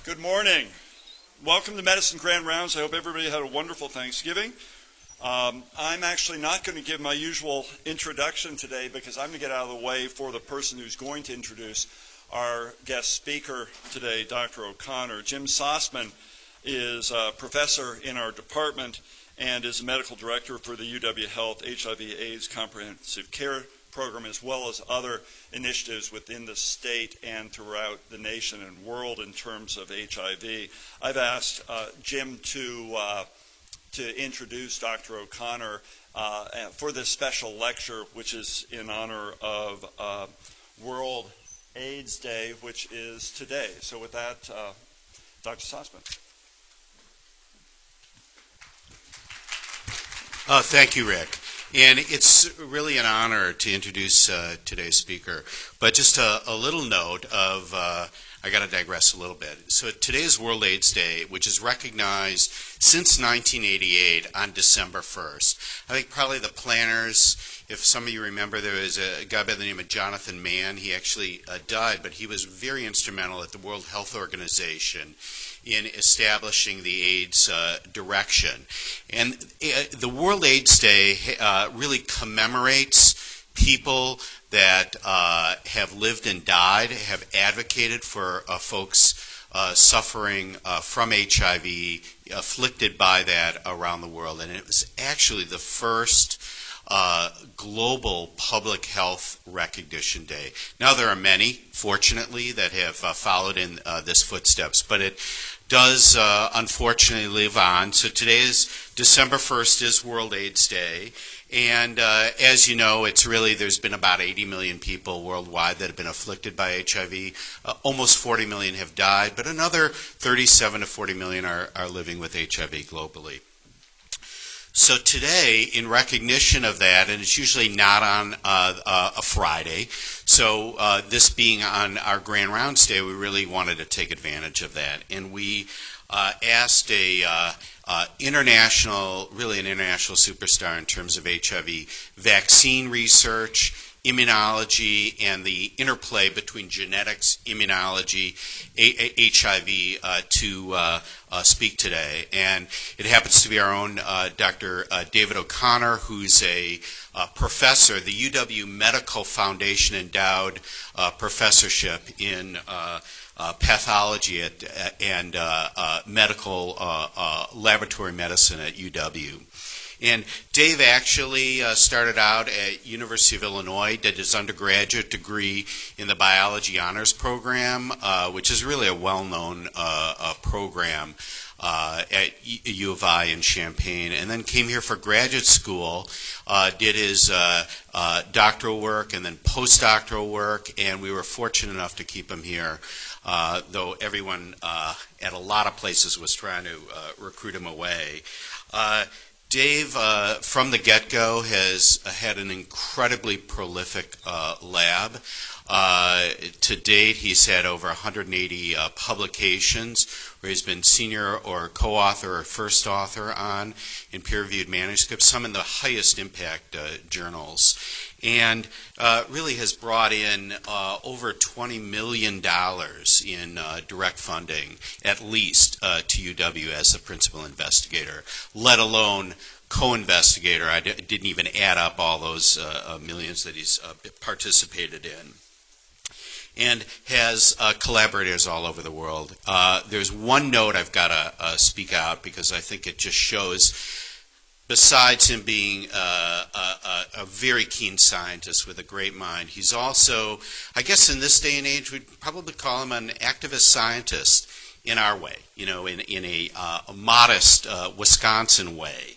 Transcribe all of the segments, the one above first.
Good morning. Welcome to Medicine Grand Rounds. I hope everybody had a wonderful Thanksgiving. I'm actually not going to give my usual introduction today because I'm going to get out of the way for the person who's going to introduce our guest speaker today, Dr. O'Connor. Jim Sossman is a professor in our department and is a medical director for the UW Health HIV/AIDS Comprehensive Care Program, as well as other initiatives within the state and throughout the nation and world in terms of HIV. I've asked Jim to introduce Dr. O'Connor for this special lecture, which is in honor of World AIDS Day, which is today. So with that, Dr. Sossman. Thank you, Rick. And it's really an honor to introduce today's speaker. But just a little note of, I got to digress a little bit. So today is World AIDS Day, which is recognized since 1988 on December 1st. I think probably the planners, if some of you remember, there was a guy by the name of Jonathan Mann. He actually died, but he was very instrumental at the World Health Organization in establishing the AIDS direction. And the World AIDS Day really commemorates people that have lived and died, have advocated for folks suffering from HIV, afflicted by that around the world. And it was actually the first global public health recognition day. Now there are many, fortunately, that have followed in this footsteps, but it does unfortunately live on. So today is December 1st is World AIDS Day. And as you know, there's been about 80 million people worldwide that have been afflicted by HIV. Almost 40 million have died, but another 37 to 40 million are living with HIV globally. So today, in recognition of that, and it's usually not on a Friday, so this being on our Grand Rounds Day, we really wanted to take advantage of that. And we asked an international superstar in terms of HIV vaccine research, immunology, and the interplay between genetics, immunology, HIV to speak today. And it happens to be our own Dr. David O'Connor, who's a professor, the UW Medical Foundation endowed professorship in pathology and medical laboratory medicine at UW. And Dave actually started out at University of Illinois, did his undergraduate degree in the biology honors program, which is really a well-known program at U of I in Champaign, and then came here for graduate school, did his doctoral work and then postdoctoral work, and we were fortunate enough to keep him here, though everyone at a lot of places was trying to recruit him away. Dave, from the get-go, has had an incredibly prolific lab. To date, he's had over 180 publications where he's been senior or co-author or first author on in peer-reviewed manuscripts, some in the highest impact journals, and really has brought in over $20 million in direct funding, at least, to UW as the principal investigator, let alone co-investigator. I didn't even add up all those millions that he's participated in. And has collaborators all over the world. There's one note I've got to speak out because I think it just shows, besides him being a very keen scientist with a great mind, he's also, I guess in this day and age, we'd probably call him an activist scientist in our way, in a modest Wisconsin way.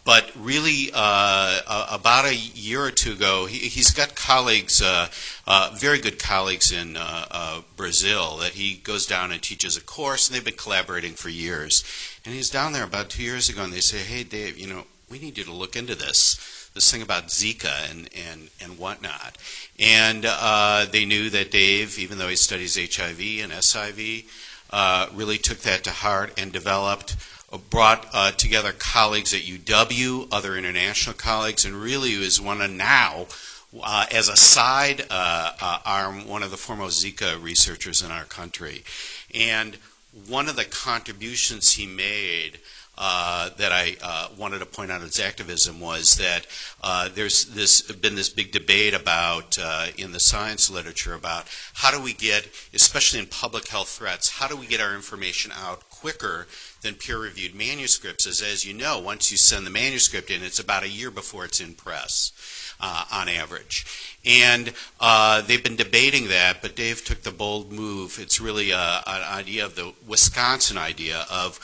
But really, about a year or two ago, he's got colleagues, very good colleagues in Brazil, that he goes down and teaches a course, and they've been collaborating for years. And he's down there about 2 years ago, and they say, hey, Dave, we need you to look into this thing about Zika and whatnot. And they knew that Dave, even though he studies HIV and SIV, really took that to heart and brought together colleagues at UW, other international colleagues, and really is one as a side arm, one of the foremost Zika researchers in our country. And one of the contributions he made that I wanted to point out its activism was that there's been this big debate about in the science literature about how do we get, especially in public health threats, how do we get our information out quicker than peer-reviewed manuscripts? As you know, once you send the manuscript in, it's about a year before it's in press on average. And they've been debating that, but Dave took the bold move. It's really an idea of the Wisconsin idea of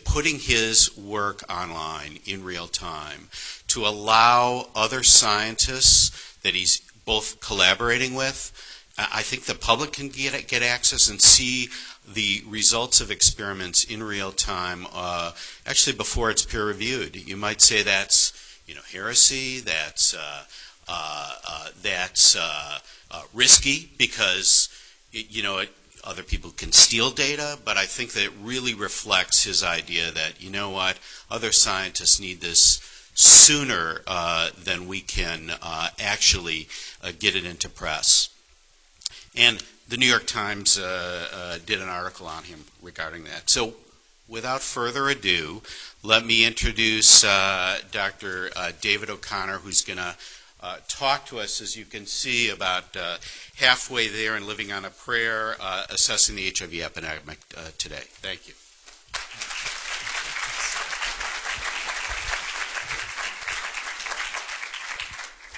putting his work online in real time to allow other scientists that he's both collaborating with. I think the public can get access and see the results of experiments in real time, actually before it's peer reviewed. You might say that's heresy. That's risky because other people can steal data, but I think that it really reflects his idea that, other scientists need this sooner than we can actually get it into press. And the New York Times did an article on him regarding that. So without further ado, let me introduce Dr. David O'Connor, who's going to talk to us, as you can see, about halfway there and living on a prayer, assessing the HIV epidemic today. Thank you.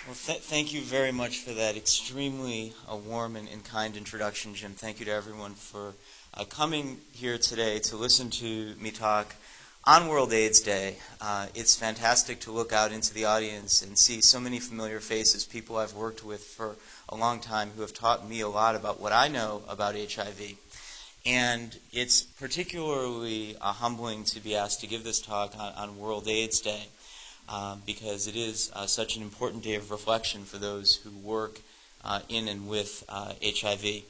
Well, thank you very much for that extremely warm and kind introduction, Jim. Thank you to everyone for coming here today to listen to me talk on World AIDS Day. It's fantastic to look out into the audience and see so many familiar faces, people I've worked with for a long time who have taught me a lot about what I know about HIV. And it's particularly humbling to be asked to give this talk on World AIDS Day because it is such an important day of reflection for those who work in and with HIV.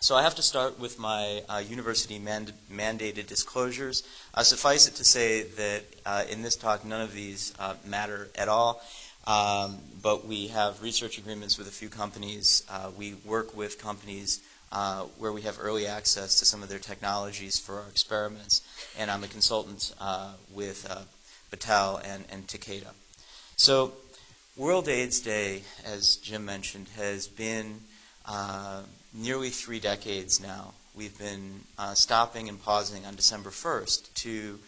So I have to start with my university mandated disclosures. Suffice it to say that in this talk none of these matter at all, but we have research agreements with a few companies. We work with companies where we have early access to some of their technologies for our experiments, and I'm a consultant with Battelle and Takeda. So World AIDS Day, as Jim mentioned, has been nearly 3 decades now. We've been stopping and pausing on December 1st to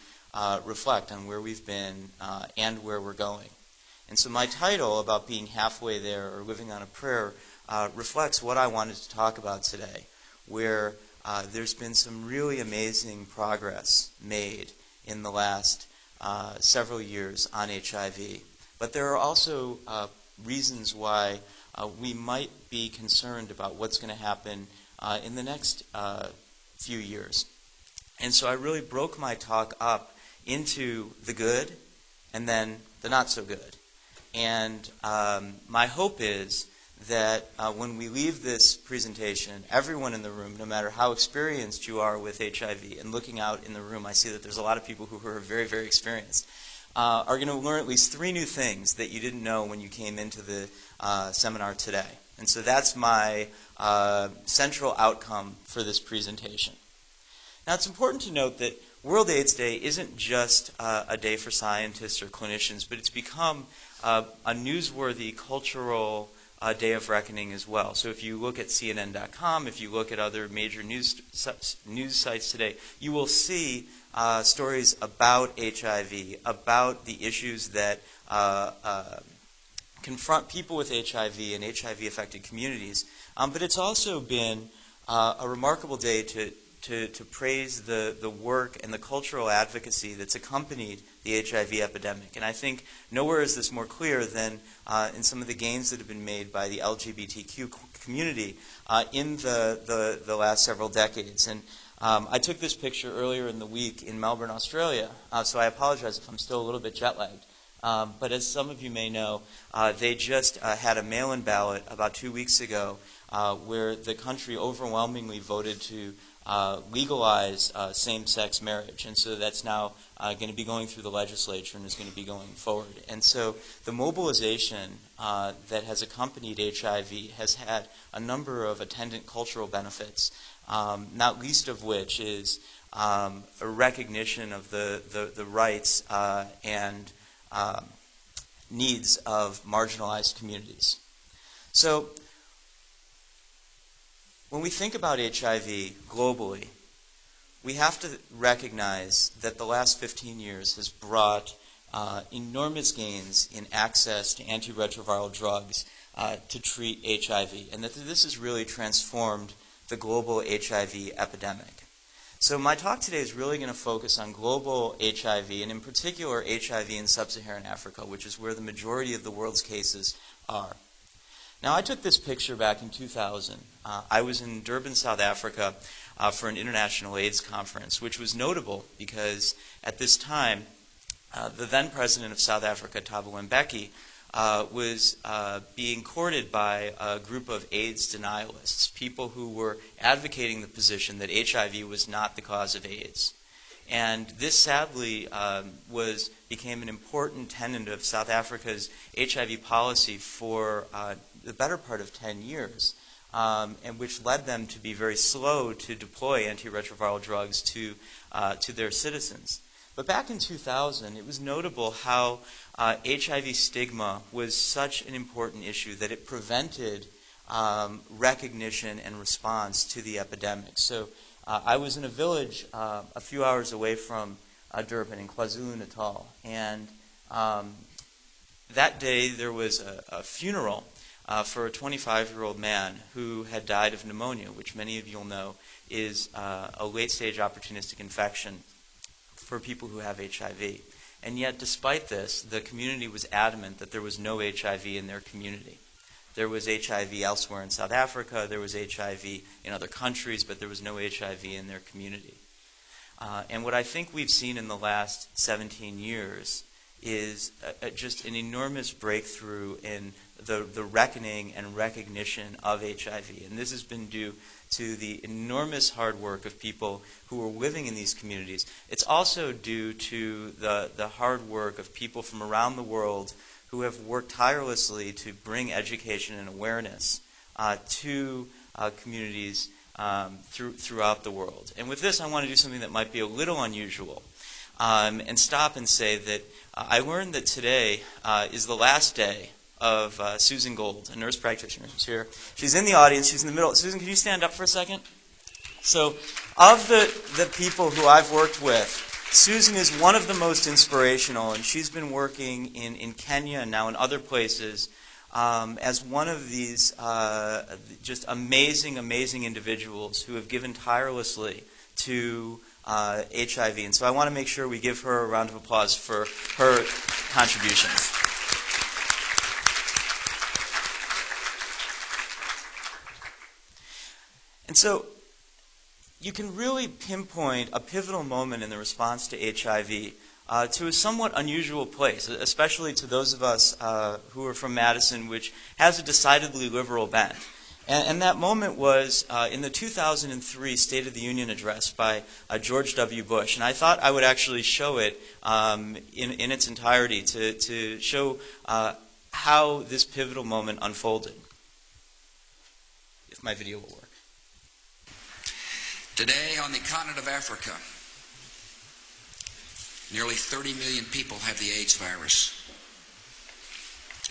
reflect on where we've been and where we're going. And so my title about being halfway there or living on a prayer reflects what I wanted to talk about today, where there's been some really amazing progress made in the last several years on HIV. But there are also reasons why we might be concerned about what's going to happen in the next few years. And so I really broke my talk up into the good and then the not so good. And my hope is that when we leave this presentation, everyone in the room, no matter how experienced you are with HIV, and looking out in the room, I see that there's a lot of people who are very, very experienced, are going to learn at least 3 new things that you didn't know when you came into the seminar today. And so that's my central outcome for this presentation. Now it's important to note that World AIDS Day isn't just a day for scientists or clinicians, but it's become a newsworthy cultural day of reckoning as well. So if you look at CNN.com, if you look at other major news sites today, you will see stories about HIV, about the issues that confront people with HIV and HIV-affected communities. But it's also been a remarkable day to praise the work and the cultural advocacy that's accompanied the HIV epidemic. And I think nowhere is this more clear than in some of the gains that have been made by the LGBTQ community in the last several decades. And I took this picture earlier in the week in Melbourne, Australia, so I apologize if I'm still a little bit jet-lagged. But as some of you may know, they just had a mail-in ballot about 2 weeks ago where the country overwhelmingly voted to legalize same-sex marriage. And so that's now going to be going through the legislature and is going to be going forward. And so the mobilization that has accompanied HIV has had a number of attendant cultural benefits, not least of which is a recognition of the rights and needs of marginalized communities. So when we think about HIV globally, we have to recognize that the last 15 years has brought enormous gains in access to antiretroviral drugs to treat HIV, and that this has really transformed the global HIV epidemic. So my talk today is really going to focus on global HIV, and in particular HIV in sub-Saharan Africa, which is where the majority of the world's cases are. Now, I took this picture back in 2000. I was in Durban, South Africa for an international AIDS conference, which was notable because at this time, the then president of South Africa, Thabo Mbeki, was being courted by a group of AIDS denialists, people who were advocating the position that HIV was not the cause of AIDS. And this sadly became an important tenet of South Africa's HIV policy for the better part of 10 years, and which led them to be very slow to deploy antiretroviral drugs to their citizens. But back in 2000, it was notable how HIV stigma was such an important issue that it prevented recognition and response to the epidemic. So I was in a village a few hours away from Durban in KwaZulu-Natal, and that day there was a funeral for a 25-year-old man who had died of pneumonia, which many of you will know is a late-stage opportunistic infection for people who have HIV. And yet, despite this, the community was adamant that there was no HIV in their community. There was HIV elsewhere in South Africa, there was HIV in other countries, but there was no HIV in their community. And what I think we've seen in the last 17 years is just an enormous breakthrough in the reckoning and recognition of HIV. And this has been due to the enormous hard work of people who are living in these communities. It's also due to the hard work of people from around the world who have worked tirelessly to bring education and awareness to communities throughout the world. And with this, I want to do something that might be a little unusual and stop and say that I learned that today is the last day of Susan Gold, a nurse practitioner who's here. She's in the audience. She's in the middle. Susan, can you stand up for a second? So of the people who I've worked with, Susan is one of the most inspirational, and she's been working in Kenya and now in other places as one of these just amazing, amazing individuals who have given tirelessly to HIV. And so I want to make sure we give her a round of applause for her contributions. And so you can really pinpoint a pivotal moment in the response to HIV to a somewhat unusual place, especially to those of us who are from Madison, which has a decidedly liberal bent. And that moment was in the 2003 State of the Union address by George W. Bush. And I thought I would actually show it in its entirety to show how this pivotal moment unfolded. If my video will work. Today, on the continent of Africa, nearly 30 million people have the AIDS virus,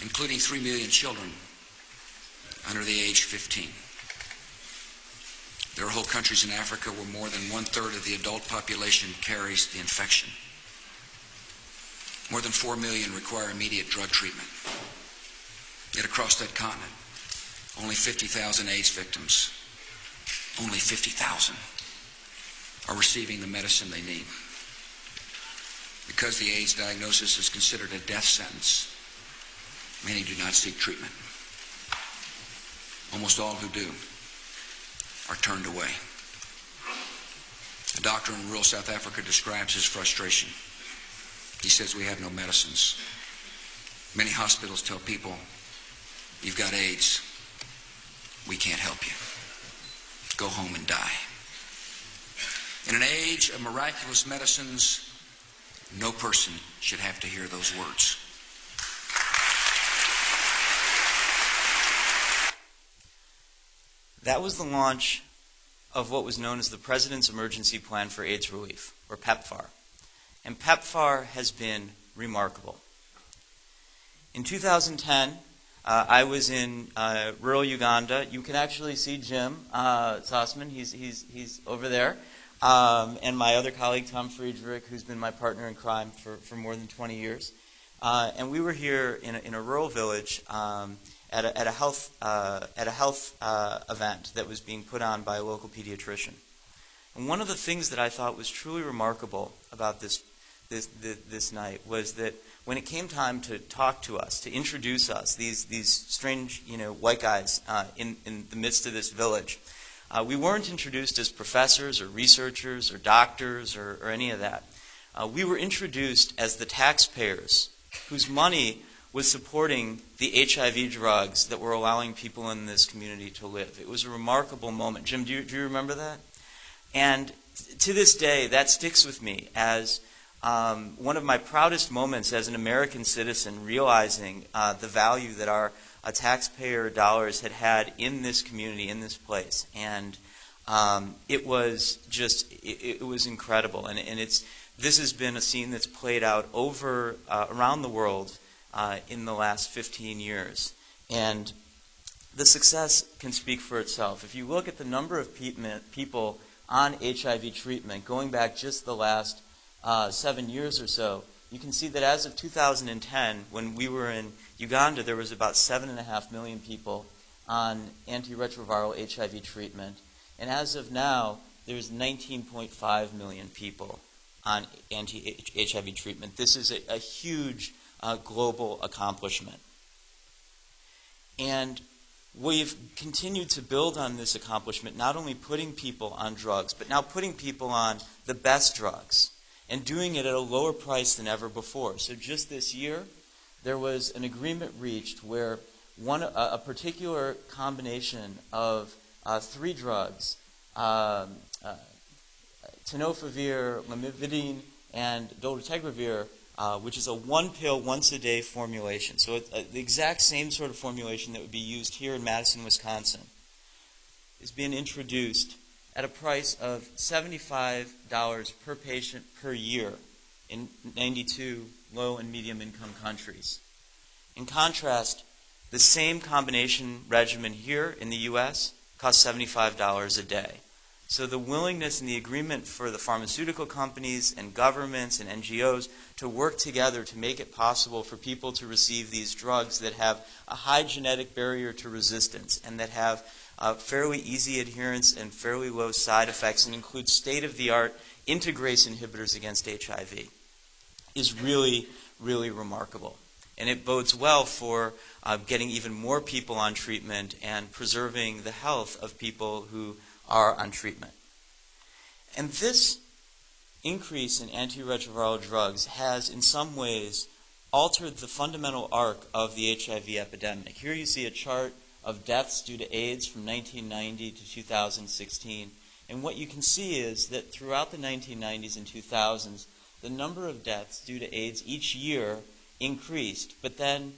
including 3 million children under the age 15. There are whole countries in Africa where more than 1/3 of the adult population carries the infection. More than 4 million require immediate drug treatment. Yet across that continent, only 50,000 AIDS victims, only 50,000, are receiving the medicine they need. Because the AIDS diagnosis is considered a death sentence, many do not seek treatment. Almost all who do are turned away. A doctor in rural South Africa describes his frustration. He says, "We have no medicines. Many hospitals tell people, you've got AIDS. we can't help you. Go home and die. In an age of miraculous medicines, no person should have to hear those words. That was the launch of what was known as the President's Emergency Plan for AIDS Relief, or PEPFAR. And PEPFAR has been remarkable. In 2010, I was in rural Uganda. You can actually see Jim Sussman. He's over there. And my other colleague, Tom Friedrich, who's been my partner in crime for more than 20 years. And we were here in a rural village at a health event that was being put on by a local pediatrician. And one of the things that I thought was truly remarkable about this night was that when it came time to talk to us, to introduce us, these strange white guys in the midst of this village, we weren't introduced as professors or researchers or doctors or any of that. We were introduced as the taxpayers whose money was supporting the HIV drugs that were allowing people in this community to live. It was a remarkable moment. Jim, do you remember that? And to this day, that sticks with me as one of my proudest moments as an American citizen, realizing the value that our taxpayer dollars had in this community, in this place. And it was incredible. And this has been a scene that's played out around the world in the last 15 years. And the success can speak for itself. If you look at the number of people on HIV treatment, going back just the last 7 years or so, you can see that as of 2010, when we were in Uganda, there was about 7.5 million people on antiretroviral HIV treatment. And as of now, there's 19.5 million people on anti-HIV treatment. This is a huge global accomplishment. And we've continued to build on this accomplishment, not only putting people on drugs, but now putting people on the best drugs and doing it at a lower price than ever before. So just this year, there was an agreement reached where a particular combination of 3 drugs, tenofovir, lamivudine, and dolutegravir, which is a 1-pill, once-a-day formulation. So the exact same sort of formulation that would be used here in Madison, Wisconsin, is being introduced at a price of $75 per patient per year in 92 low and medium income countries. In contrast, the same combination regimen here in the U.S. costs $75 a day. So the willingness and the agreement for the pharmaceutical companies and governments and NGOs to work together to make it possible for people to receive these drugs that have a high genetic barrier to resistance and that have fairly easy adherence and fairly low side effects and include state-of-the-art integrase inhibitors against HIV is really, really remarkable. And it bodes well for getting even more people on treatment and preserving the health of people who are on treatment. And this increase in antiretroviral drugs has, in some ways, altered the fundamental arc of the HIV epidemic. Here you see a chart of deaths due to AIDS from 1990 to 2016. And what you can see is that throughout the 1990s and 2000s, the number of deaths due to AIDS each year increased, but then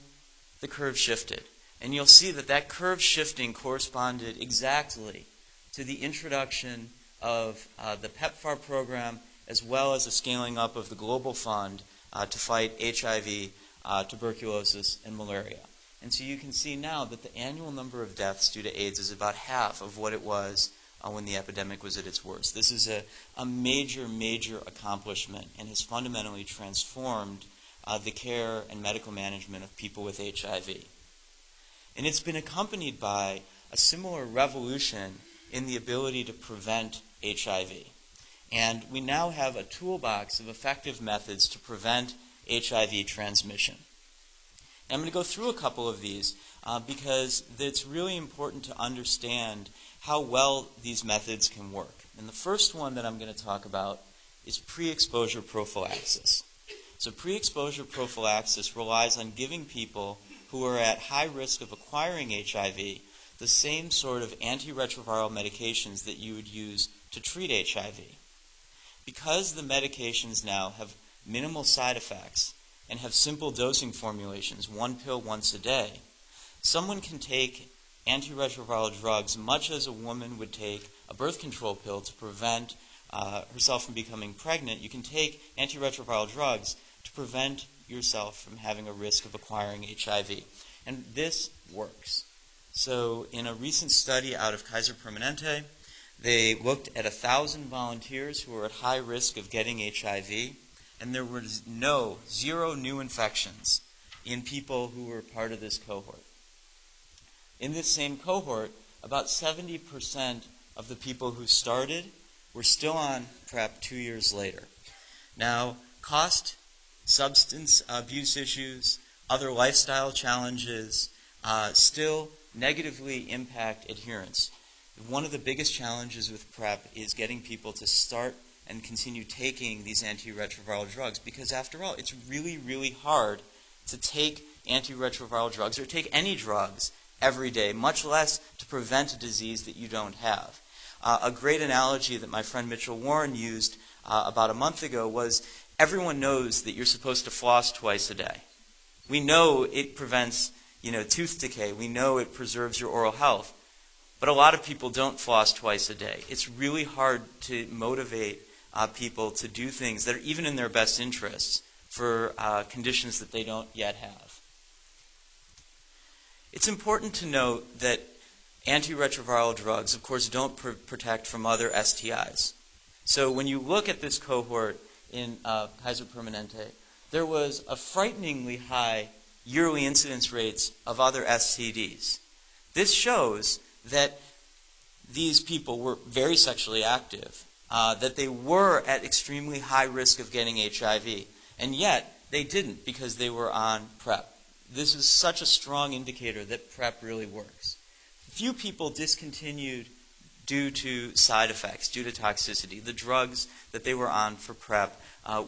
the curve shifted. And you'll see that that curve shifting corresponded exactly to the introduction of the PEPFAR program, as well as the scaling up of the Global Fund to fight HIV, tuberculosis, and malaria. And so you can see now that the annual number of deaths due to AIDS is about half of what it was when the epidemic was at its worst. This is a major, major accomplishment and has fundamentally transformed the care and medical management of people with HIV. And it's been accompanied by a similar revolution in the ability to prevent HIV. And we now have a toolbox of effective methods to prevent HIV transmission. And I'm going to go through a couple of these because it's really important to understand how well these methods can work. And the first one that I'm going to talk about is pre-exposure prophylaxis. So pre-exposure prophylaxis relies on giving people who are at high risk of acquiring HIV the same sort of antiretroviral medications that you would use to treat HIV. Because the medications now have minimal side effects and have simple dosing formulations, one pill once a day, someone can take antiretroviral drugs much as a woman would take a birth control pill to prevent herself from becoming pregnant. You can take antiretroviral drugs to prevent yourself from having a risk of acquiring HIV. And this works. So in a recent study out of Kaiser Permanente, they looked at 1,000 volunteers who were at high risk of getting HIV, and there was zero new infections in people who were part of this cohort. In this same cohort, about 70% of the people who started were still on PrEP 2 years later. Now, cost, substance abuse issues, other lifestyle challenges still negatively impact adherence. One of the biggest challenges with PrEP is getting people to start and continue taking these antiretroviral drugs, because after all, it's really, really hard to take antiretroviral drugs or take any drugs every day, much less to prevent a disease that you don't have. A great analogy that my friend Mitchell Warren used about a month ago was everyone knows that you're supposed to floss twice a day. We know it prevents tooth decay. We know it preserves your oral health. But a lot of people don't floss twice a day. It's really hard to motivate people to do things that are even in their best interests for conditions that they don't yet have. It's important to note that antiretroviral drugs, of course, don't protect from other STIs. So when you look at this cohort in Kaiser Permanente, there was a frighteningly high yearly incidence rates of other STDs. This shows that these people were very sexually active, that they were at extremely high risk of getting HIV, and yet they didn't because they were on PrEP. This is such a strong indicator that PrEP really works. Few people discontinued due to side effects, due to toxicity. The drugs that they were on for PrEP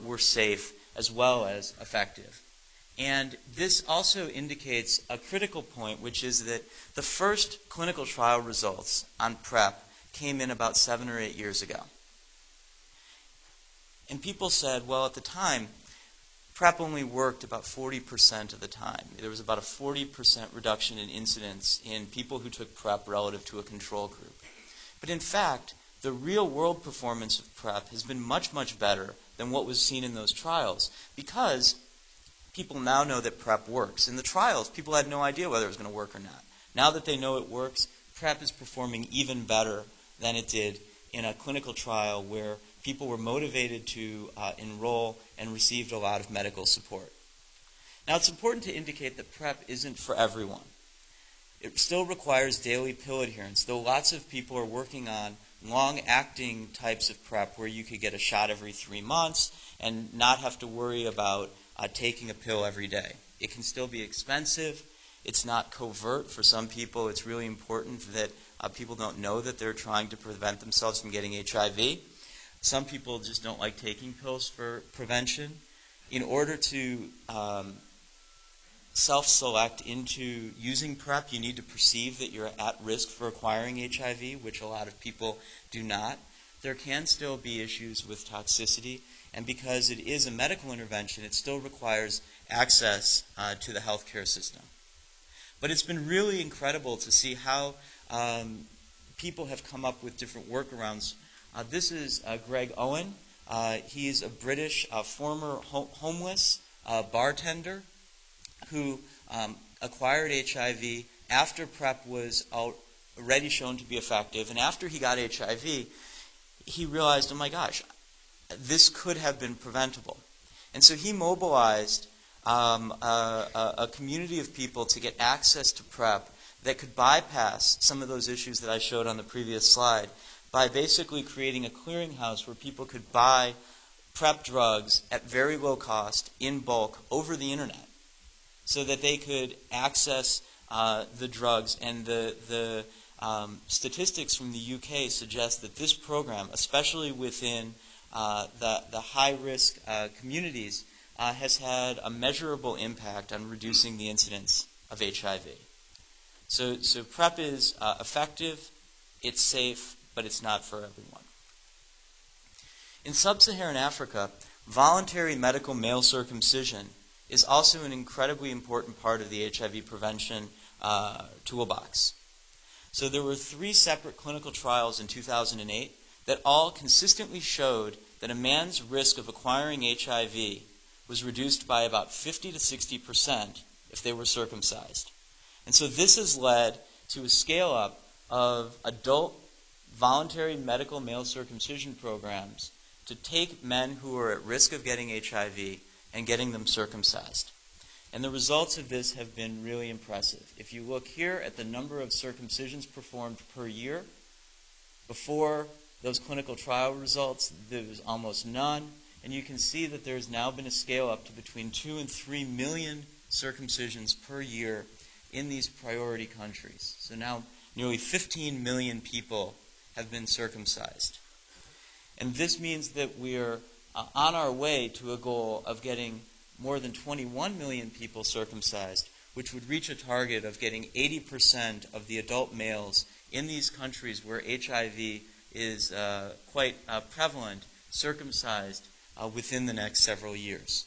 were safe as well as effective. And this also indicates a critical point, which is that the first clinical trial results on PrEP came in about 7 or 8 years ago. And people said, well, at the time, PrEP only worked about 40% of the time. There was about a 40% reduction in incidence in people who took PrEP relative to a control group. But in fact, the real-world performance of PrEP has been much, much better than what was seen in those trials, because people now know that PrEP works. In the trials, people had no idea whether it was going to work or not. Now that they know it works, PrEP is performing even better than it did in a clinical trial where people were motivated to enroll and received a lot of medical support. Now, it's important to indicate that PrEP isn't for everyone. It still requires daily pill adherence, though lots of people are working on long-acting types of PrEP where you could get a shot every 3 months and not have to worry about taking a pill every day. It can still be expensive. It's not covert. For some people, it's really important that people don't know that they're trying to prevent themselves from getting HIV. Some people just don't like taking pills for prevention. In order to self-select into using PrEP, you need to perceive that you're at risk for acquiring HIV, which a lot of people do not. There can still be issues with toxicity, and because it is a medical intervention, it still requires access to the healthcare system. But it's been really incredible to see how people have come up with different workarounds. This is Greg Owen. He's a British former homeless bartender who acquired HIV after PrEP was already shown to be effective. And after he got HIV, he realized, oh my gosh, this could have been preventable. And so he mobilized a community of people to get access to PrEP that could bypass some of those issues that I showed on the previous slide by basically creating a clearinghouse where people could buy PrEP drugs at very low cost in bulk over the internet so that they could access the drugs. And the statistics from the UK suggest that this program, especially within the high-risk communities, has had a measurable impact on reducing the incidence of HIV. So PrEP is effective, it's safe, but it's not for everyone. In sub-Saharan Africa, voluntary medical male circumcision is also an incredibly important part of the HIV prevention toolbox. So there were 3 separate clinical trials in 2008 that all consistently showed that a man's risk of acquiring HIV was reduced by about 50 to 60% if they were circumcised. And so this has led to a scale-up of adult voluntary medical male circumcision programs to take men who are at risk of getting HIV and getting them circumcised. And the results of this have been really impressive. If you look here at the number of circumcisions performed per year, before those clinical trial results, there was almost none. And you can see that there's now been a scale up to between 2 and 3 million circumcisions per year in these priority countries. So now nearly 15 million people have been circumcised. And this means that we're on our way to a goal of getting more than 21 million people circumcised, which would reach a target of getting 80% of the adult males in these countries where HIV is quite prevalent, circumcised within the next several years.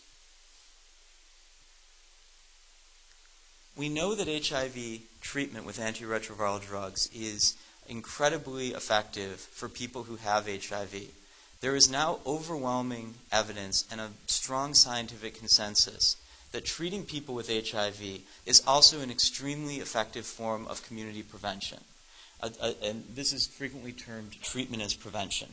We know that HIV treatment with antiretroviral drugs is incredibly effective for people who have HIV. There is now overwhelming evidence and a strong scientific consensus that treating people with HIV is also an extremely effective form of community prevention. And this is frequently termed treatment as prevention.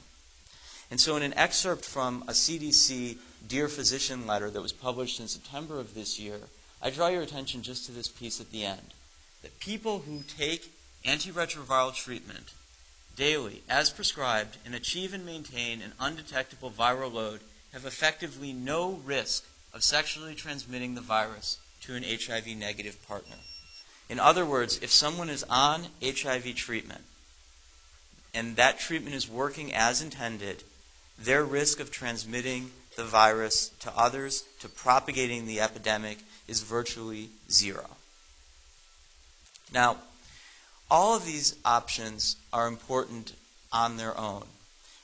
And so in an excerpt from a CDC Dear Physician letter that was published in September of this year, I draw your attention just to this piece at the end, that people who take antiretroviral treatment daily, as prescribed, and achieve and maintain an undetectable viral load have effectively no risk of sexually transmitting the virus to an HIV-negative partner. In other words, if someone is on HIV treatment and that treatment is working as intended, their risk of transmitting the virus to others, to propagating the epidemic, is virtually zero. Now, all of these options are important on their own,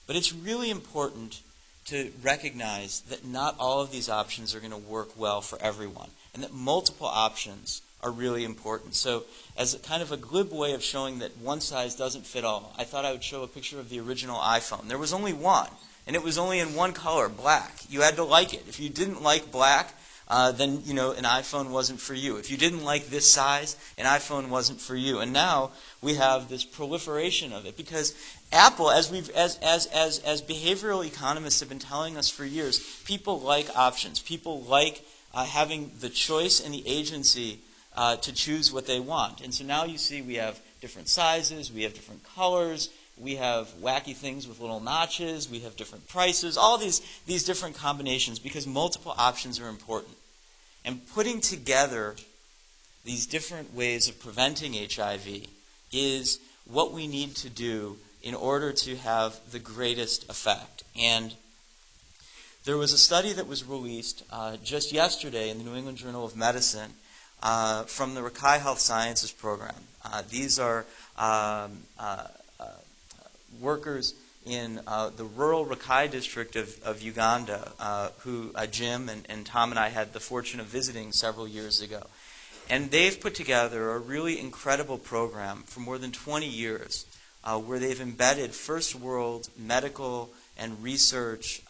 but it's really important to recognize that not all of these options are going to work well for everyone, and that multiple options are really important. So as a kind of a glib way of showing that one size doesn't fit all, I thought I would show a picture of the original iPhone. There was only one, and it was only in one color, black. You had to like it. If you didn't like black, then an iPhone wasn't for you. If you didn't like this size, an iPhone wasn't for you. And now we have this proliferation of it because Apple, as behavioral economists have been telling us for years, people like options. People like having the choice and the agency to choose what they want. And so now you see we have different sizes, we have different colors, we have wacky things with little notches, we have different prices, all these different combinations because multiple options are important. And putting together these different ways of preventing HIV is what we need to do in order to have the greatest effect. And there was a study that was released just yesterday in the New England Journal of Medicine from the Rakai Health Sciences program. These are workers in the rural Rakai district of Uganda, who Jim and Tom and I had the fortune of visiting several years ago. And they've put together a really incredible program for more than 20 years where they've embedded first world medical and research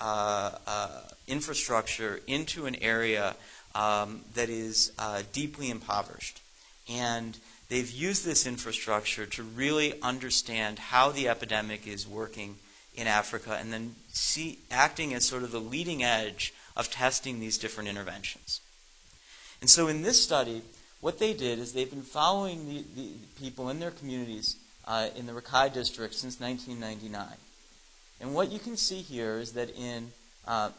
infrastructure into an area that is deeply impoverished. And they've used this infrastructure to really understand how the epidemic is working in Africa and then acting as sort of the leading edge of testing these different interventions. And so in this study, what they did is they've been following the people in their communities in the Rakai district since 1999. And what you can see here is that in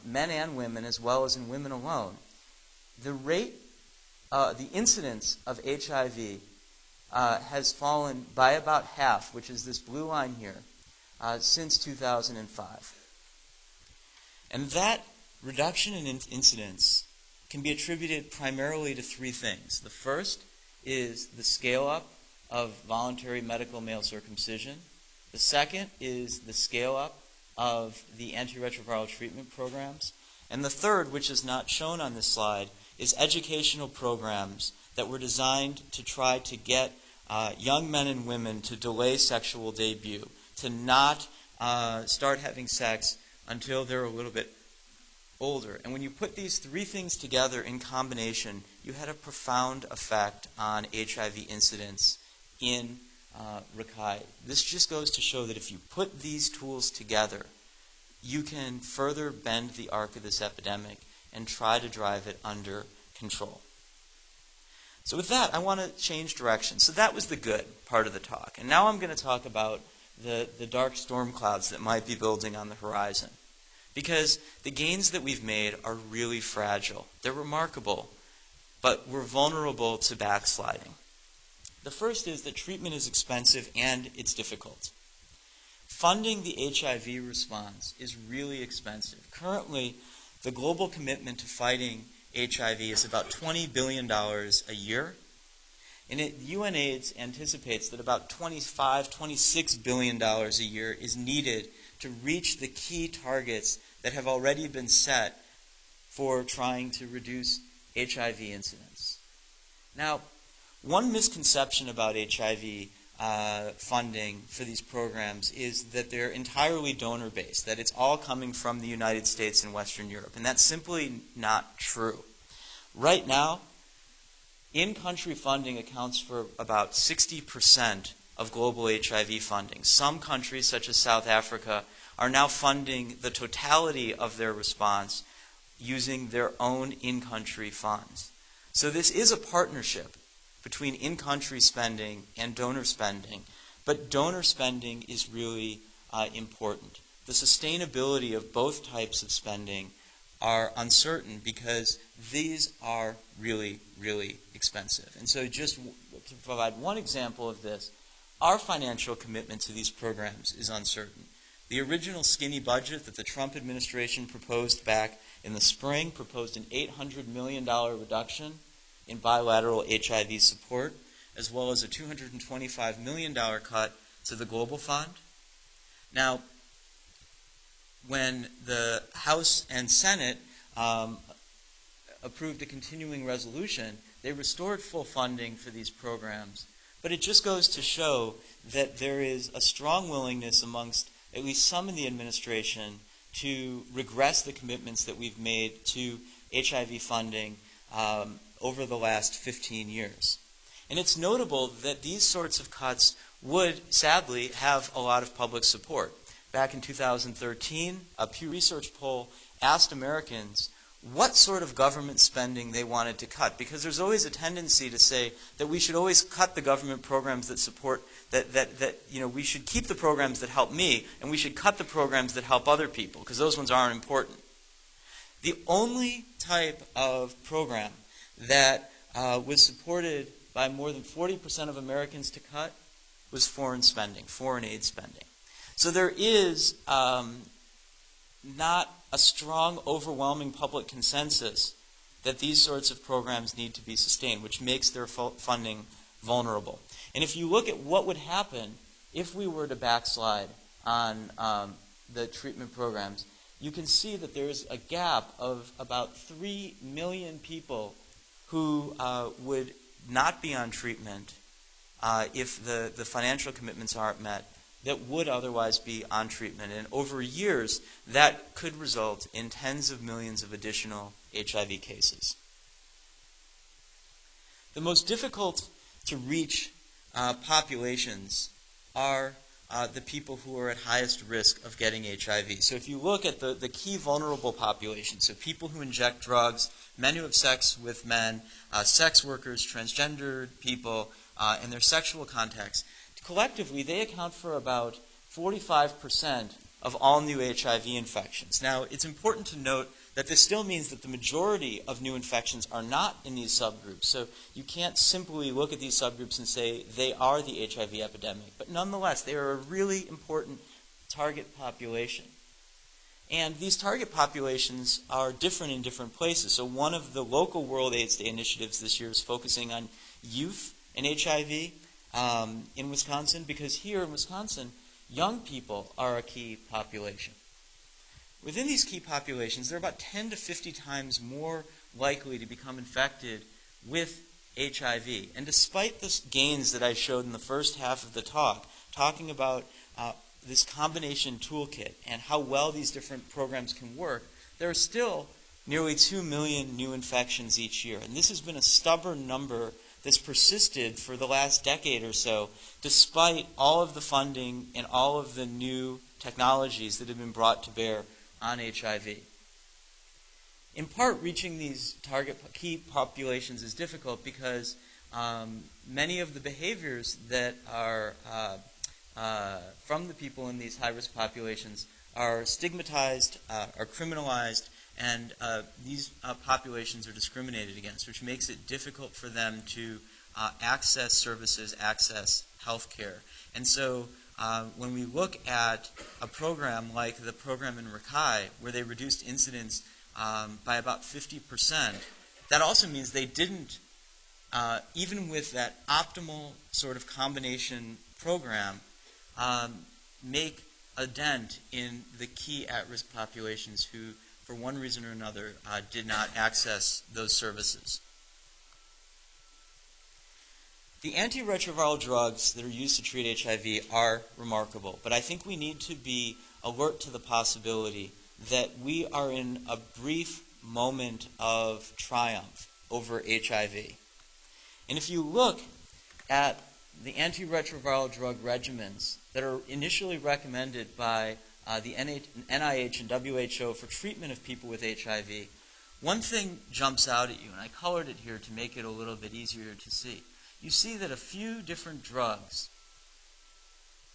men and women, as well as in women alone, the incidence of HIV has fallen by about half, which is this blue line here, since 2005. And that reduction in incidence can be attributed primarily to three things. The first is the scale-up of voluntary medical male circumcision. The second is the scale-up of the antiretroviral treatment programs. And the third, which is not shown on this slide, is educational programs that were designed to try to get young men and women to delay sexual debut, to not start having sex until they're a little bit older. And when you put these three things together in combination, you had a profound effect on HIV incidence in Rakhine. This just goes to show that if you put these tools together, you can further bend the arc of this epidemic and try to drive it under control. So with that, I want to change direction. So that was the good part of the talk. And now I'm going to talk about the dark storm clouds that might be building on the horizon. Because the gains that we've made are really fragile. They're remarkable, but we're vulnerable to backsliding. The first is that treatment is expensive and it's difficult. Funding the HIV response is really expensive. Currently, the global commitment to fighting HIV is about $20 billion a year. And UNAIDS anticipates that about $26 billion a year is needed to reach the key targets that have already been set for trying to reduce HIV incidence. Now, one misconception about HIV funding for these programs is that they're entirely donor-based, that it's all coming from the United States and Western Europe, and that's simply not true. Right now, in-country funding accounts for about 60% of global HIV funding. Some countries, such as South Africa, are now funding the totality of their response using their own in-country funds. So this is a partnership between in-country spending and donor spending, but donor spending is really important. The sustainability of both types of spending are uncertain because these are really, really expensive. And so just to provide one example of this, our financial commitment to these programs is uncertain. The original skinny budget that the Trump administration proposed back in the spring proposed an $800 million reduction in bilateral HIV support, as well as a $225 million cut to the Global Fund. Now, when the House and Senate approved a continuing resolution, they restored full funding for these programs. But it just goes to show that there is a strong willingness amongst at least some in the administration to regress the commitments that we've made to HIV funding over the last 15 years. And it's notable that these sorts of cuts would, sadly, have a lot of public support. Back in 2013, a Pew Research poll asked Americans what sort of government spending they wanted to cut, because there's always a tendency to say that we should always cut the government programs that support, we should keep the programs that help me, and we should cut the programs that help other people, because those ones aren't important. The only type of program that was supported by more than 40% of Americans to cut was foreign spending, foreign aid spending. So there is not a strong, overwhelming public consensus that these sorts of programs need to be sustained, which makes their funding vulnerable. And if you look at what would happen if we were to backslide on the treatment programs, you can see that there's a gap of about 3 million people who would not be on treatment if the financial commitments aren't met, that would otherwise be on treatment. And over years, that could result in tens of millions of additional HIV cases. The most difficult to reach populations are the people who are at highest risk of getting HIV. So if you look at the key vulnerable populations, so people who inject drugs, men who have sex with men, sex workers, transgendered people, and their sexual contacts, collectively, they account for about 45% of all new HIV infections. Now, it's important to note that this still means that the majority of new infections are not in these subgroups. So you can't simply look at these subgroups and say they are the HIV epidemic. But nonetheless, they are a really important target population. And these target populations are different in different places. So one of the local World AIDS Day initiatives this year is focusing on youth and HIV. in Wisconsin, because here in Wisconsin, young people are a key population. Within these key populations, they're about 10 to 50 times more likely to become infected with HIV. And despite the gains that I showed in the first half of the talk, talking about this combination toolkit and how well these different programs can work, there are still nearly 2 million new infections each year. And this has been a stubborn number that's persisted for the last decade or so, despite all of the funding and all of the new technologies that have been brought to bear on HIV. In part, reaching these target key populations is difficult because many of the behaviors that are from the people in these high-risk populations are stigmatized, are criminalized, and these populations are discriminated against, which makes it difficult for them to access services, access health care. And so when we look at a program like the program in Rakai, where they reduced incidence by about 50%, that also means they didn't, even with that optimal sort of combination program, make a dent in the key at-risk populations who, for one reason or another, did not access those services. The antiretroviral drugs that are used to treat HIV are remarkable, but I think we need to be alert to the possibility that we are in a brief moment of triumph over HIV. And if you look at the antiretroviral drug regimens that are initially recommended by the NIH and WHO for treatment of people with HIV, one thing jumps out at you, and I colored it here to make it a little bit easier to see. You see that a few different drugs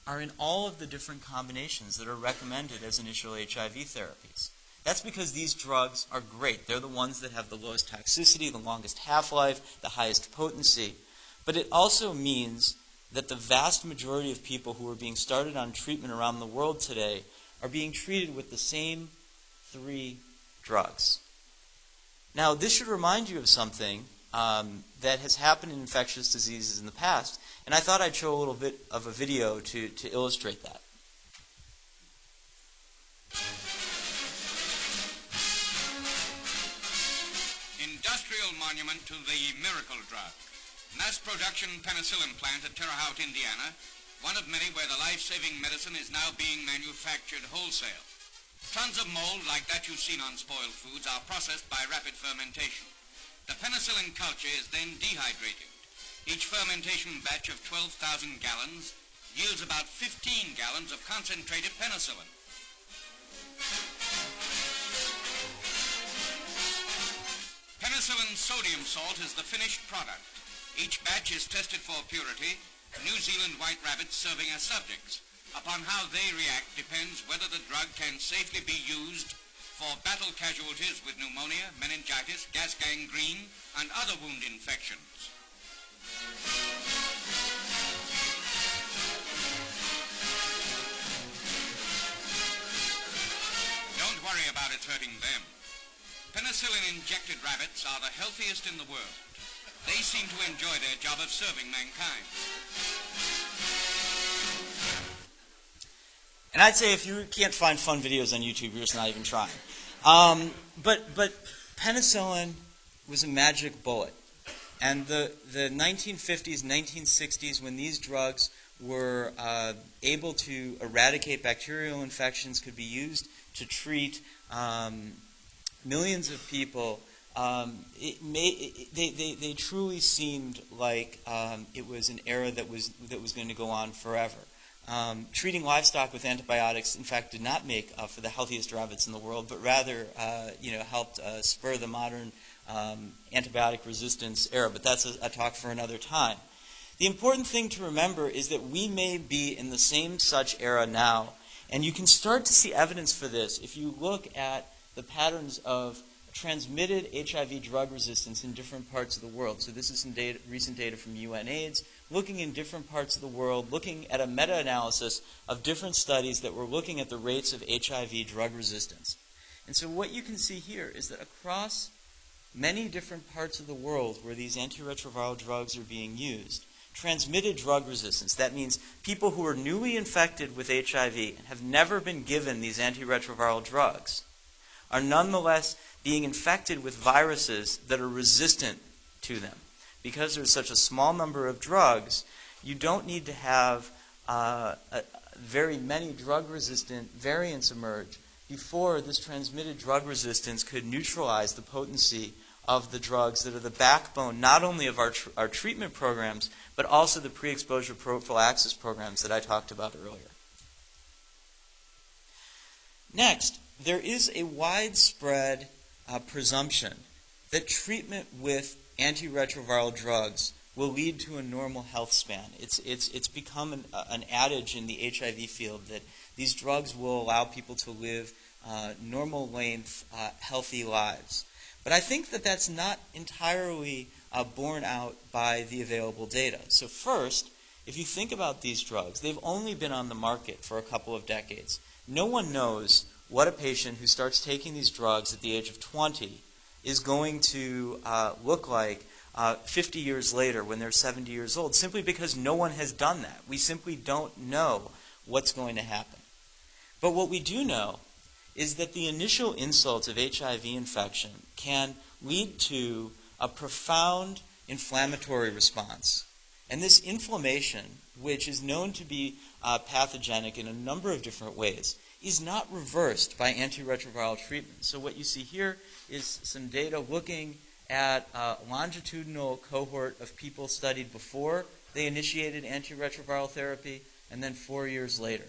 are in all of the different combinations that are recommended as initial HIV therapies. That's because these drugs are great. They're the ones that have the lowest toxicity, the longest half-life, the highest potency. But it also means that the vast majority of people who are being started on treatment around the world today are being treated with the same 3 drugs. Now, this should remind you of something that has happened in infectious diseases in the past, and I thought I'd show a little bit of a video to illustrate that. Industrial monument to the miracle drug. Mass production penicillin plant at Terre Haute, Indiana, one of many where the life-saving medicine is now being manufactured wholesale. Tons of mold like that you've seen on spoiled foods are processed by rapid fermentation. The penicillin culture is then dehydrated. Each fermentation batch of 12,000 gallons yields about 15 gallons of concentrated penicillin. Penicillin sodium salt is the finished product. Each batch is tested for purity, New Zealand white rabbits serving as subjects. Upon how they react depends whether the drug can safely be used for battle casualties with pneumonia, meningitis, gas gangrene, and other wound infections. Don't worry about it hurting them. Penicillin-injected rabbits are the healthiest in the world. They seem to enjoy their job of serving mankind. And I'd say if you can't find fun videos on YouTube, you're just not even trying. But penicillin was a magic bullet. And the 1950s, 1960s, when these drugs were able to eradicate bacterial infections, could be used to treat millions of people, they truly seemed like it was an era that was going to go on forever. Treating livestock with antibiotics, in fact, did not make for the healthiest rabbits in the world, but rather, helped spur the modern antibiotic resistance era. But that's a talk for another time. The important thing to remember is that we may be in the same such era now, and you can start to see evidence for this if you look at the patterns of transmitted HIV drug resistance in different parts of the world. So this is some recent data from UNAIDS, looking in different parts of the world, looking at a meta-analysis of different studies that were looking at the rates of HIV drug resistance. And so what you can see here is that across many different parts of the world where these antiretroviral drugs are being used, transmitted drug resistance. That means people who are newly infected with HIV and have never been given these antiretroviral drugs are nonetheless being infected with viruses that are resistant to them. Because there's such a small number of drugs, you don't need to have very many drug-resistant variants emerge before this transmitted drug resistance could neutralize the potency of the drugs that are the backbone not only of our treatment programs, but also the pre-exposure prophylaxis programs that I talked about earlier. Next, there is a widespread presumption that treatment with antiretroviral drugs will lead to a normal health span. It's become an adage in the HIV field that these drugs will allow people to live normal length, healthy lives. But I think that that's not entirely borne out by the available data. So first, if you think about these drugs, they've only been on the market for a couple of decades. No one knows what a patient who starts taking these drugs at the age of 20 is going to look like 50 years later when they're 70 years old, simply because no one has done that. We simply don't know what's going to happen. But what we do know is that the initial insults of HIV infection can lead to a profound inflammatory response. And this inflammation, which is known to be pathogenic in a number of different ways, is not reversed by antiretroviral treatment. So what you see here is some data looking at a longitudinal cohort of people studied before they initiated antiretroviral therapy and then 4 years later.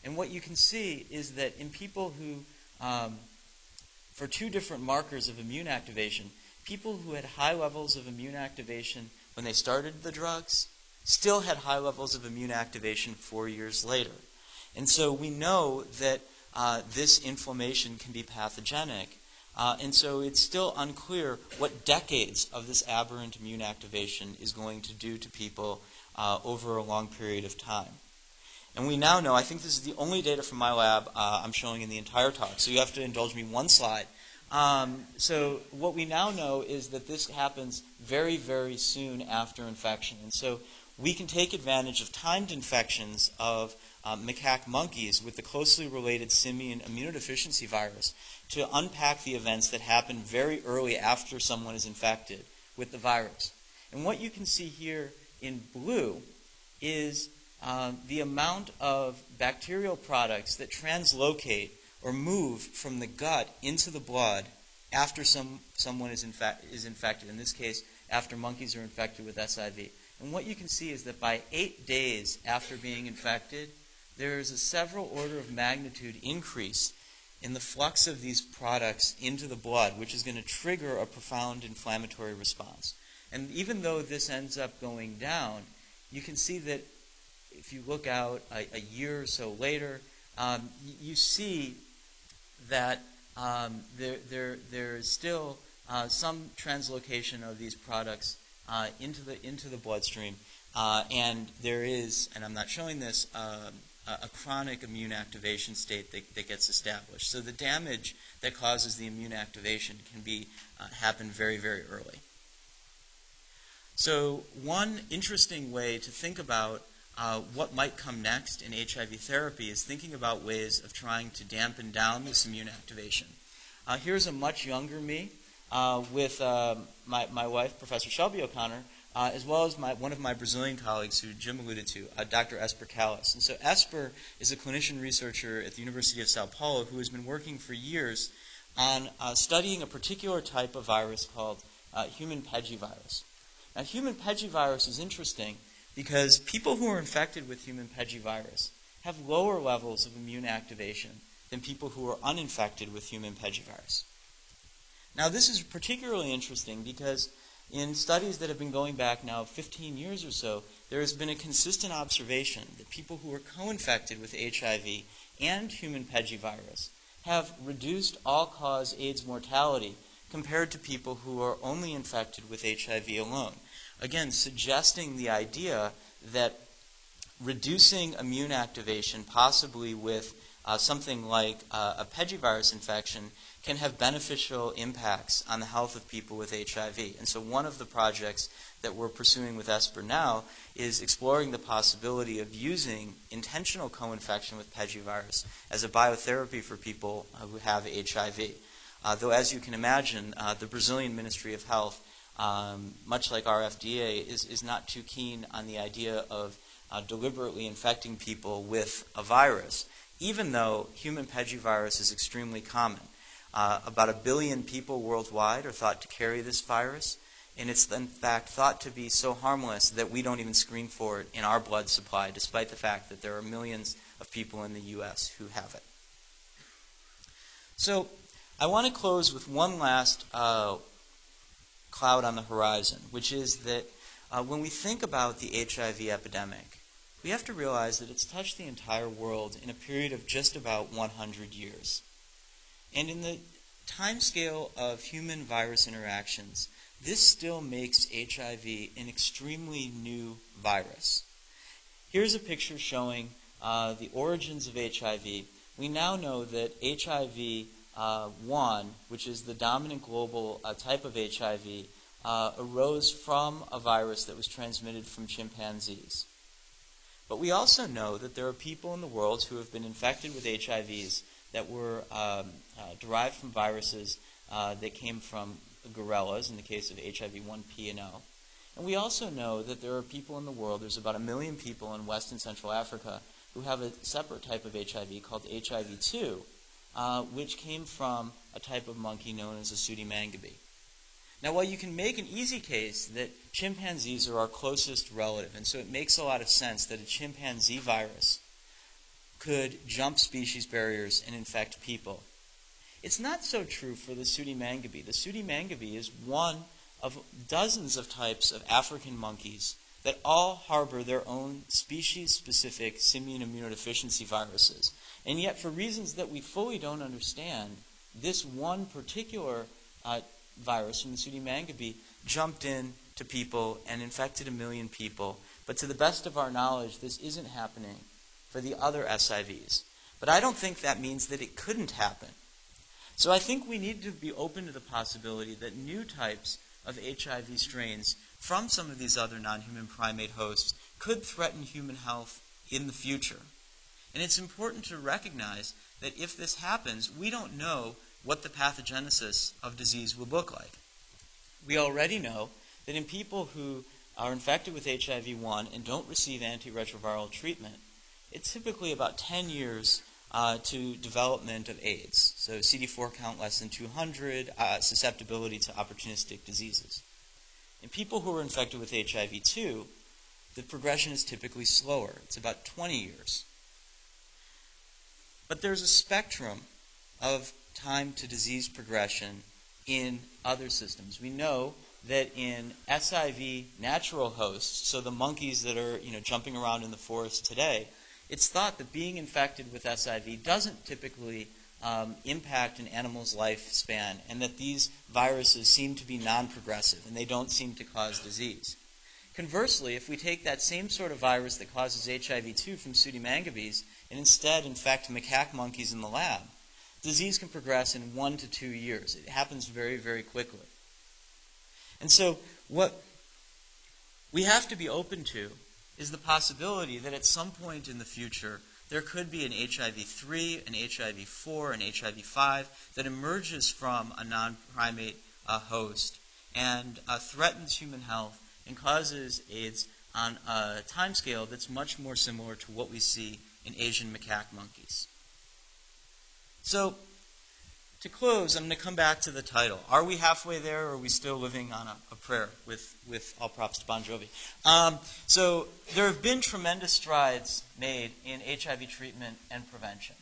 And what you can see is that in people who, for two different markers of immune activation, people who had high levels of immune activation when they started the drugs still had high levels of immune activation 4 years later. And so we know that this inflammation can be pathogenic. And so it's still unclear what decades of this aberrant immune activation is going to do to people over a long period of time. And we now know, I think this is the only data from my lab I'm showing in the entire talk, so you have to indulge me one slide. So what we now know is that this happens very, very soon after infection. And so we can take advantage of timed infections of macaque monkeys with the closely related simian immunodeficiency virus to unpack the events that happen very early after someone is infected with the virus. And what you can see here in blue is the amount of bacterial products that translocate or move from the gut into the blood after someone is infected. In this case, after monkeys are infected with SIV. And what you can see is that by 8 days after being infected, there is a several order of magnitude increase in the flux of these products into the blood, which is going to trigger a profound inflammatory response. And even though this ends up going down, you can see that if you look out a year or so later, you see that there is still some translocation of these products into the bloodstream, and there is, and I'm not showing this, a chronic immune activation state that gets established. So the damage that causes the immune activation can happen very, very early. So one interesting way to think about what might come next in HIV therapy is thinking about ways of trying to dampen down this immune activation. Here's a much younger me with my wife, Professor Shelby O'Connor, as well as one of my Brazilian colleagues who Jim alluded to, Dr. Esper Callis. And so Esper is a clinician researcher at the University of Sao Paulo who has been working for years on studying a particular type of virus called human PEGI-virus. Now, human PEGI-virus is interesting because people who are infected with human PEGI-virus have lower levels of immune activation than people who are uninfected with human PEGI-virus. Now, this is particularly interesting because in studies that have been going back now 15 years or so, there has been a consistent observation that people who are co-infected with HIV and human PEGI-virus have reduced all-cause AIDS mortality compared to people who are only infected with HIV alone. Again, suggesting the idea that reducing immune activation, possibly with something like a pegivirus infection can have beneficial impacts on the health of people with HIV. And so one of the projects that we're pursuing with ESPR now is exploring the possibility of using intentional co-infection with pegivirus as a biotherapy for people who have HIV. Though, as you can imagine, the Brazilian Ministry of Health, much like our FDA, is not too keen on the idea of deliberately infecting people with a virus, even though human pegivirus is extremely common. About 1 billion people worldwide are thought to carry this virus, and it's in fact thought to be so harmless that we don't even screen for it in our blood supply, despite the fact that there are millions of people in the U.S. who have it. So I want to close with one last cloud on the horizon, which is that when we think about the HIV epidemic, we have to realize that it's touched the entire world in a period of just about 100 years. And in the timescale of human-virus interactions, this still makes HIV an extremely new virus. Here's a picture showing the origins of HIV. We now know that HIV-1, which is the dominant global type of HIV, arose from a virus that was transmitted from chimpanzees. But we also know that there are people in the world who have been infected with HIVs that were derived from viruses that came from gorillas, in the case of HIV-1P and O. And we also know that there are people in the world, there's about 1 million people in West and Central Africa who have a separate type of HIV called HIV-2, which came from a type of monkey known as a pseudomangabey. Now, while you can make an easy case that chimpanzees are our closest relative, and so it makes a lot of sense that a chimpanzee virus could jump species barriers and infect people, it's not so true for the pseudomangabey. The pseudomangabey is one of dozens of types of African monkeys that all harbor their own species-specific simian immunodeficiency viruses. And yet, for reasons that we fully don't understand, this one particular virus from the pseudomangabey jumped in to people and infected 1 million people. But to the best of our knowledge, this isn't happening for the other SIVs. But I don't think that means that it couldn't happen. So I think we need to be open to the possibility that new types of HIV strains from some of these other non-human primate hosts could threaten human health in the future. And it's important to recognize that if this happens, we don't know what the pathogenesis of disease will look like. We already know that in people who are infected with HIV-1 and don't receive antiretroviral treatment, it's typically about 10 years to development of AIDS. So CD4 count less than 200, susceptibility to opportunistic diseases. In people who are infected with HIV-2, the progression is typically slower. It's about 20 years. But there's a spectrum of time to disease progression in other systems. We know that in SIV natural hosts, so the monkeys that are jumping around in the forest today, it's thought that being infected with SIV doesn't typically impact an animal's lifespan, and that these viruses seem to be non-progressive and they don't seem to cause disease. Conversely, if we take that same sort of virus that causes HIV-2 from pseudomangabees and instead infect macaque monkeys in the lab, disease can progress in 1 to 2 years. It happens very, very quickly. And so what we have to be open to is the possibility that at some point in the future there could be an HIV-3, an HIV-4, an HIV-5 that emerges from a non-primate host and threatens human health and causes AIDS on a timescale that's much more similar to what we see in Asian macaque monkeys. So, to close, I'm going to come back to the title. Are we halfway there, or are we still living on a prayer with all props to Bon Jovi? So, there have been tremendous strides made in HIV treatment and prevention.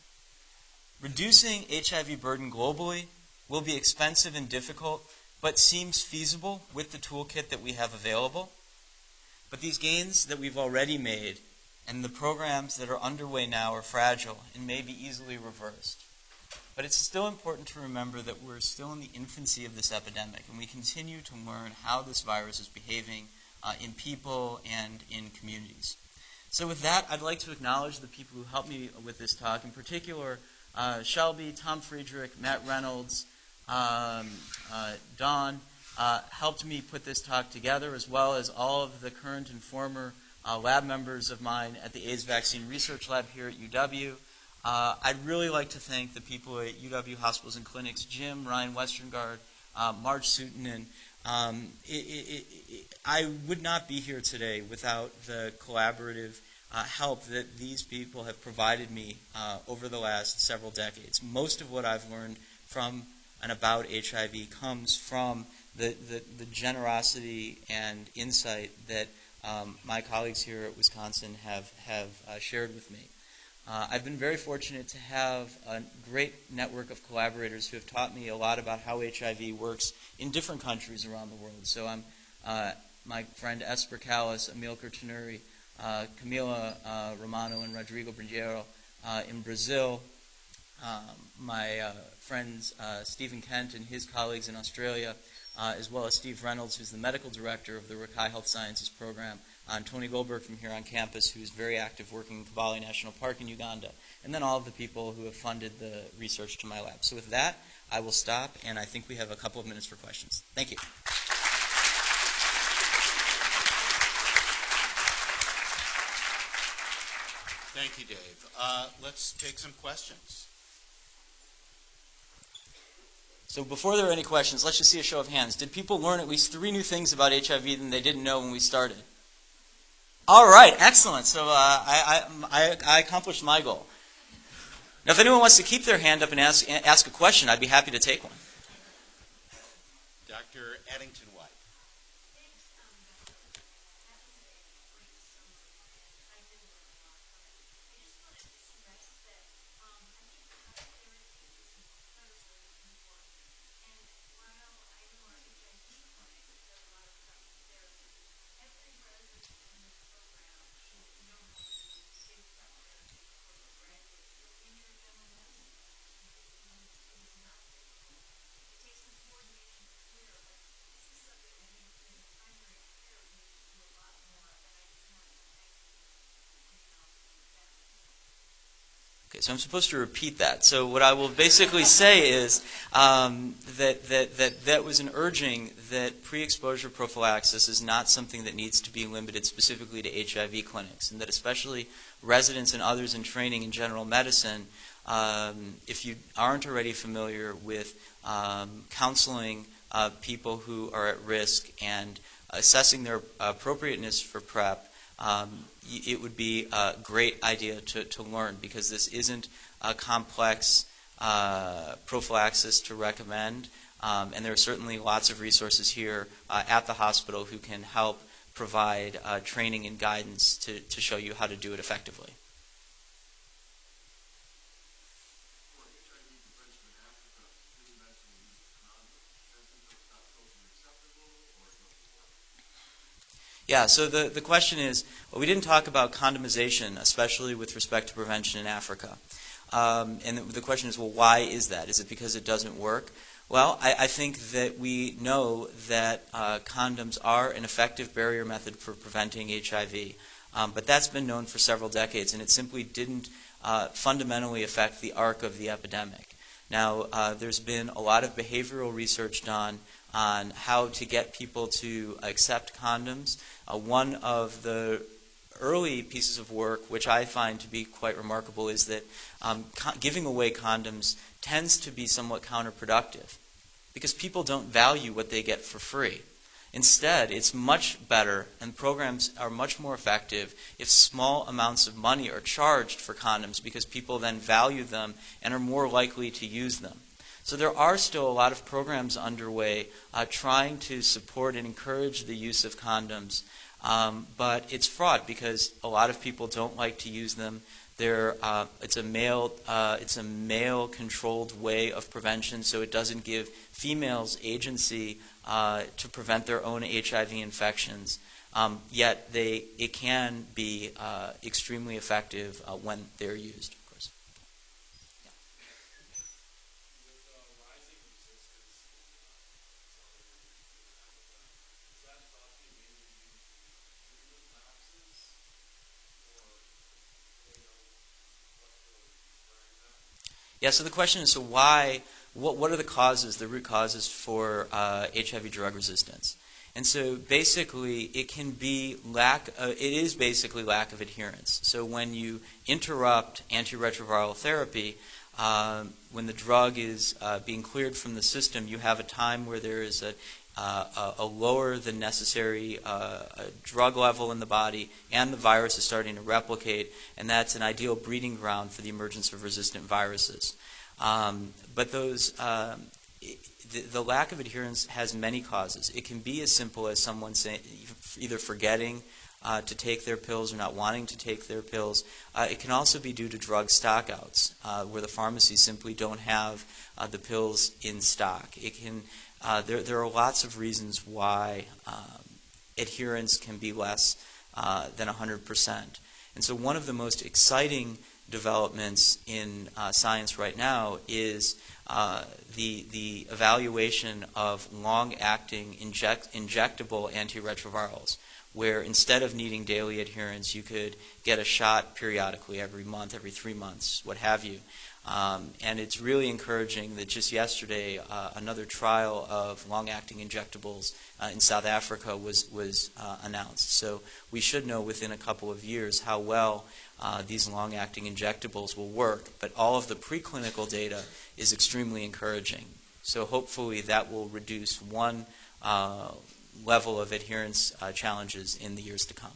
Reducing HIV burden globally will be expensive and difficult, but seems feasible with the toolkit that we have available. But these gains that we've already made and the programs that are underway now are fragile and may be easily reversed. But it's still important to remember that we're still in the infancy of this epidemic, and we continue to learn how this virus is behaving in people and in communities. So with that, I'd like to acknowledge the people who helped me with this talk, in particular Shelby, Tom Friedrich, Matt Reynolds, Dawn, helped me put this talk together, as well as all of the current and former lab members of mine at the AIDS Vaccine Research Lab here at UW. I'd really like to thank the people at UW Hospitals and Clinics, Jim, Ryan Westergaard, Marge Sutton. I would not be here today without the collaborative help that these people have provided me over the last several decades. Most of what I've learned from and about HIV comes from the generosity and insight that my colleagues here at Wisconsin have shared with me. I've been very fortunate to have a great network of collaborators who have taught me a lot about how HIV works in different countries around the world. So I'm my friend Esper Callas, Emil Curtinuri, Camila Romano, and Rodrigo Brigero in Brazil. My friends Stephen Kent and his colleagues in Australia, as well as Steve Reynolds, who's the medical director of the Rakai Health Sciences Program, and Tony Goldberg from here on campus, who's very active working in Kibale National Park in Uganda, and then all of the people who have funded the research to my lab. So with that, I will stop, and I think we have a couple of minutes for questions. Thank you. Thank you, Dave. Let's take some questions. So before there are any questions, let's just see a show of hands. Did people learn at least 3 new things about HIV that they didn't know when we started? All right, excellent. So I accomplished my goal. Now, if anyone wants to keep their hand up and ask a question, I'd be happy to take one. Dr. Addington White. Okay, so I'm supposed to repeat that. So what I will basically say is that was an urging that pre-exposure prophylaxis is not something that needs to be limited specifically to HIV clinics, and that especially residents and others in training in general medicine, if you aren't already familiar with counseling people who are at risk and assessing their appropriateness for PrEP, it would be a great idea to learn, because this isn't a complex prophylaxis to recommend, and there are certainly lots of resources here at the hospital who can help provide training and guidance to show you how to do it effectively. Yeah, so the question is, well, we didn't talk about condomization, especially with respect to prevention in Africa. And the question is, well, why is that? Is it because it doesn't work? Well, I think that we know that condoms are an effective barrier method for preventing HIV. But that's been known for several decades, and it simply didn't fundamentally affect the arc of the epidemic. Now, there's been a lot of behavioral research done on how to get people to accept condoms. One of the early pieces of work, which I find to be quite remarkable, is that giving away condoms tends to be somewhat counterproductive, because people don't value what they get for free. Instead, it's much better, and programs are much more effective, if small amounts of money are charged for condoms, because people then value them and are more likely to use them. So there are still a lot of programs underway trying to support and encourage the use of condoms, but it's fraught because a lot of people don't like to use them. It's a male-controlled way of prevention, so it doesn't give females agency to prevent their own HIV infections. Yet it can be extremely effective when they're used. Yeah, so the question is, so why, what are the causes, the root causes for HIV drug resistance? And so basically it can be it is basically lack of adherence. So when you interrupt antiretroviral therapy, when the drug is being cleared from the system, you have a time where there is a lower than necessary drug level in the body, and the virus is starting to replicate, and that's an ideal breeding ground for the emergence of resistant viruses. But those the lack of adherence has many causes. It can be as simple as someone either forgetting to take their pills or not wanting to take their pills. It can also be due to drug stockouts, where the pharmacies simply don't have the pills in stock. It can there are lots of reasons why adherence can be less than 100%. And so one of the most exciting developments in science right now is the evaluation of long-acting injectable antiretrovirals, where instead of needing daily adherence, you could get a shot periodically, every month, every 3 months, what have you. And it's really encouraging that just yesterday another trial of long-acting injectables in South Africa was announced. So we should know within a couple of years how well these long-acting injectables will work. But all of the preclinical data is extremely encouraging. So hopefully that will reduce one level of adherence challenges in the years to come.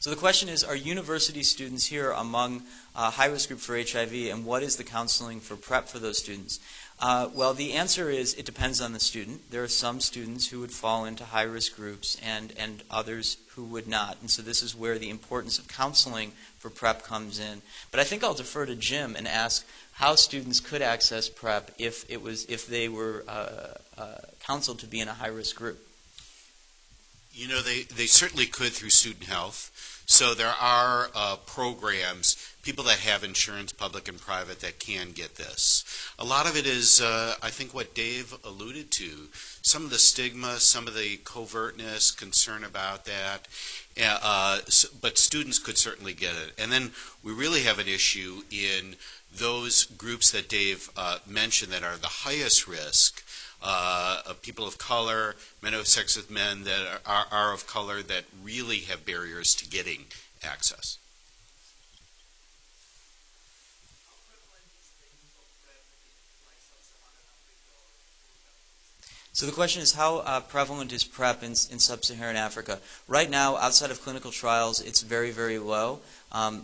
So the question is, are university students here among high-risk group for HIV, and what is the counseling for PrEP for those students? Well, the answer is it depends on the student. There are some students who would fall into high-risk groups and others who would not. And so this is where the importance of counseling for PrEP comes in. But I think I'll defer to Jim and ask how students could access PrEP if they were counseled to be in a high-risk group. You know, they certainly could through student health. So there are programs, people that have insurance, public and private, that can get this. A lot of it is, I think, what Dave alluded to. Some of the stigma, some of the covertness, concern about that. But students could certainly get it. And then we really have an issue in those groups that Dave mentioned that are the highest risk. Of people of color, men who have sex with men that are of color, that really have barriers to getting access. So the question is, how prevalent is PrEP in sub-Saharan Africa? Right now, outside of clinical trials, it's very, very low,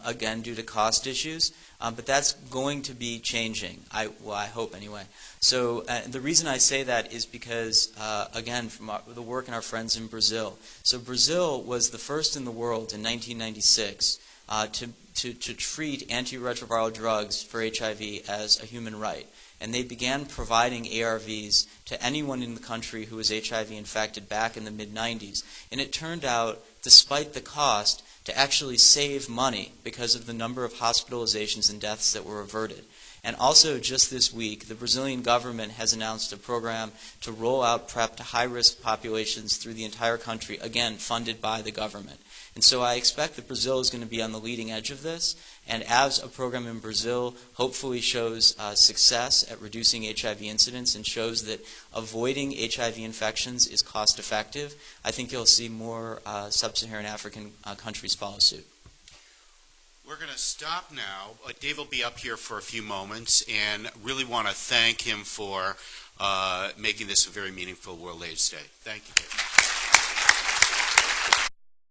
again, due to cost issues. But that's going to be changing, I hope anyway. So the reason I say that is because, again, from the work in our friends in Brazil. So Brazil was the first in the world in 1996 to treat antiretroviral drugs for HIV as a human right. And they began providing ARVs to anyone in the country who was HIV infected back in the mid-90s. And it turned out, despite the cost, to actually save money because of the number of hospitalizations and deaths that were averted. And also, just this week, the Brazilian government has announced a program to roll out PrEP to high-risk populations through the entire country, again, funded by the government. And so I expect that Brazil is going to be on the leading edge of this. And as a program in Brazil hopefully shows success at reducing HIV incidence and shows that avoiding HIV infections is cost-effective, I think you'll see more sub-Saharan African countries follow suit. We're going to stop now. Dave will be up here for a few moments, and really want to thank him for making this a very meaningful World AIDS Day. Thank you, Dave.